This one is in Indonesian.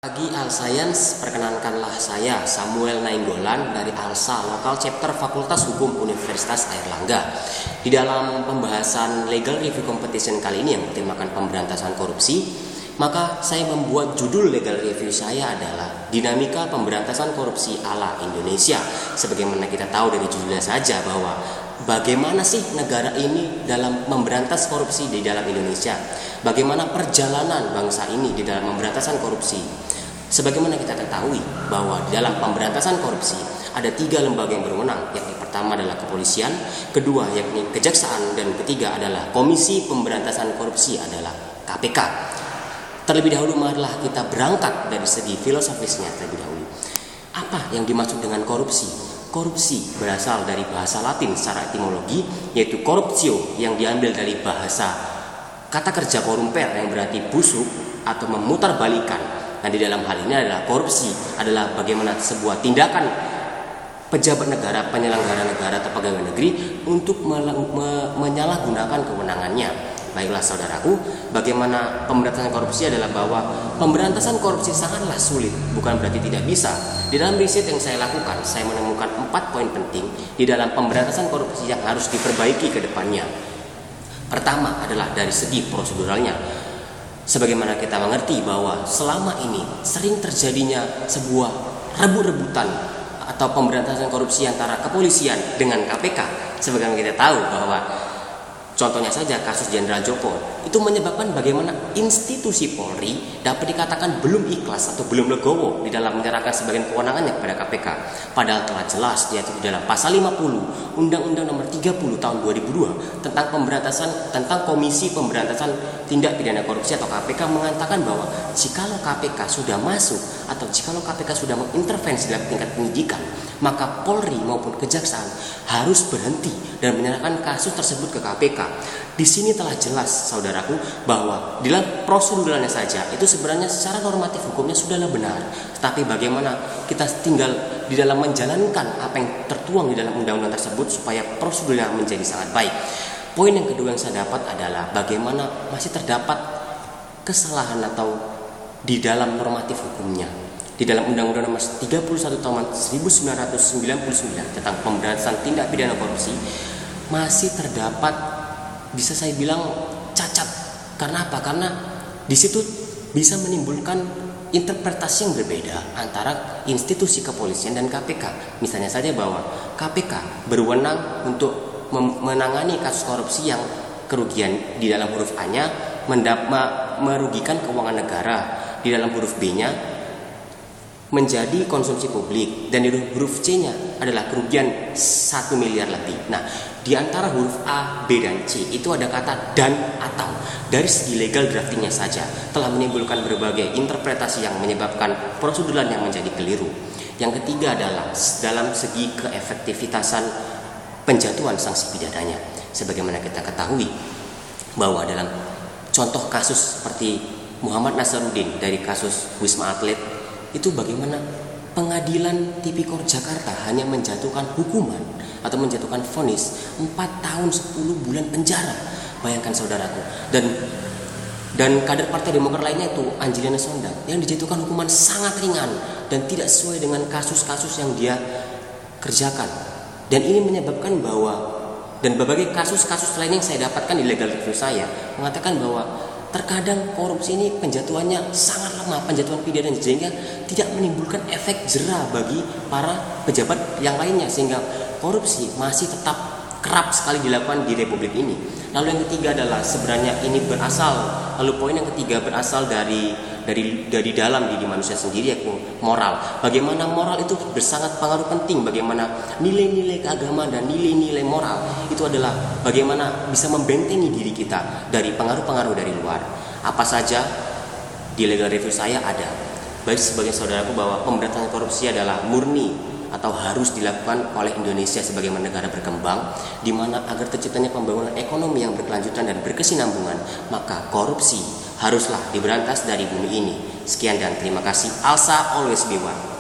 Pagi Al Science, perkenankanlah saya Samuel Nainggolan dari ALSA Lokal Chapter Fakultas Hukum Universitas Airlangga. Di dalam pembahasan Legal Review Competition kali ini yang bertemakan pemberantasan korupsi, maka saya membuat judul legal review saya adalah Dinamika Pemberantasan Korupsi ala Indonesia. Sebagaimana kita tahu dari judulnya saja bahwa bagaimana sih negara ini dalam memberantas korupsi di dalam Indonesia? Bagaimana perjalanan bangsa ini di dalam pemberantasan korupsi? Sebagaimana kita ketahui bahwa di dalam pemberantasan korupsi ada 3 lembaga yang berwenang, yakni pertama adalah kepolisian, kedua yakni kejaksaan, dan ketiga adalah Komisi Pemberantasan Korupsi adalah KPK. Terlebih dahulu marilah kita berangkat dari segi filosofisnya terlebih dahulu. Apa yang dimaksud dengan korupsi? Korupsi berasal dari bahasa Latin secara etimologi, yaitu corruptio, yang diambil dari bahasa kata kerja corrumper yang berarti busuk atau memutarbalikan. Nah, di dalam hal ini adalah korupsi adalah bagaimana sebuah tindakan pejabat negara, penyelenggara negara atau pegawai negeri untuk menyalahgunakan kewenangannya. Baiklah saudaraku, bagaimana pemberantasan korupsi adalah bahwa pemberantasan korupsi sangatlah sulit, bukan berarti tidak bisa. Di dalam riset yang saya lakukan, saya menemukan 4 poin penting di dalam pemberantasan korupsi yang harus diperbaiki ke depannya. Pertama adalah dari segi proseduralnya. Sebagaimana kita mengerti bahwa selama ini sering terjadinya sebuah rebut-rebutan atau pemberantasan korupsi antara kepolisian dengan KPK. Sebagaimana kita tahu bahwa contohnya saja kasus Jenderal Joko itu menyebabkan bagaimana institusi Polri dapat dikatakan belum ikhlas atau belum legowo di dalam menyerahkan sebagian kewenangannya kepada KPK. Padahal telah jelas diatur di dalam pasal 50 Undang-Undang Nomor 30 Tahun 2002 tentang Komisi Pemberantasan Tindak Pidana Korupsi atau KPK mengatakan bahwa jikalau KPK sudah masuk atau jikalau KPK sudah mengintervensi dalam tingkat penyidikan, maka Polri maupun kejaksaan harus berhenti dan menyerahkan kasus tersebut ke KPK. Di sini telah jelas saudaraku bahwa di dalam proseduralnya saja itu sebenarnya secara normatif hukumnya sudahlah benar, tetapi bagaimana kita tinggal di dalam menjalankan apa yang tertuang di dalam undang-undang tersebut supaya prosedurnya menjadi sangat baik. Poin yang kedua yang saya dapat adalah bagaimana masih terdapat kesalahan atau di dalam normatif hukumnya. Di dalam Undang-Undang Nomor 31 Tahun 1999 tentang pemberantasan tindak pidana korupsi masih terdapat, bisa saya bilang, cacat. Karena apa? Karena di situ bisa menimbulkan interpretasi yang berbeda antara institusi kepolisian dan KPK. Misalnya saja bahwa KPK berwenang untuk menangani kasus korupsi yang kerugian di dalam huruf A-nya merugikan keuangan negara, di dalam huruf B-nya menjadi konsumsi publik, dan di huruf C-nya adalah kerugian 1 miliar lebih. Nah, di antara huruf A, B, dan C itu ada kata dan atau. Dari segi legal draftingnya saja telah menimbulkan berbagai interpretasi yang menyebabkan prosedural yang menjadi keliru. Yang ketiga adalah dalam segi keefektivitasan penjatuhan sanksi pidananya. Sebagaimana kita ketahui bahwa dalam contoh kasus seperti Muhammad Nasaruddin dari kasus Wisma Atlet, itu bagaimana pengadilan Tipikor Jakarta hanya menjatuhkan hukuman atau menjatuhkan vonis 4 tahun 10 bulan penjara. Bayangkan saudaraku. Dan kader Partai Demokrat lainnya itu Angelina Sondang yang dijatuhkan hukuman sangat ringan dan tidak sesuai dengan kasus-kasus yang dia kerjakan. Dan ini menyebabkan bahwa, dan berbagai kasus-kasus lain yang saya dapatkan di legal review saya mengatakan bahwa terkadang korupsi ini penjatuhannya sangat lama, penjatuhan pidana, sehingga tidak menimbulkan efek jera bagi para pejabat yang lainnya, sehingga korupsi masih tetap kerap sekali dilakukan di republik ini. Lalu yang ketiga adalah sebenarnya ini poin yang ketiga berasal dari dalam diri manusia sendiri, yaitu moral. Bagaimana moral itu bersangat pengaruh penting, bagaimana nilai-nilai keagamaan dan nilai-nilai moral itu adalah bagaimana bisa membentengi diri kita dari pengaruh-pengaruh dari luar. Apa saja di legal review saya ada. Baik sebagai saudaraku bahwa pemberantasan korupsi adalah murni atau harus dilakukan oleh Indonesia sebagai negara berkembang, di mana agar terciptanya pembangunan ekonomi yang berkelanjutan dan berkesinambungan, maka korupsi haruslah diberantas dari bumi ini. Sekian dan terima kasih. ALSA always be one.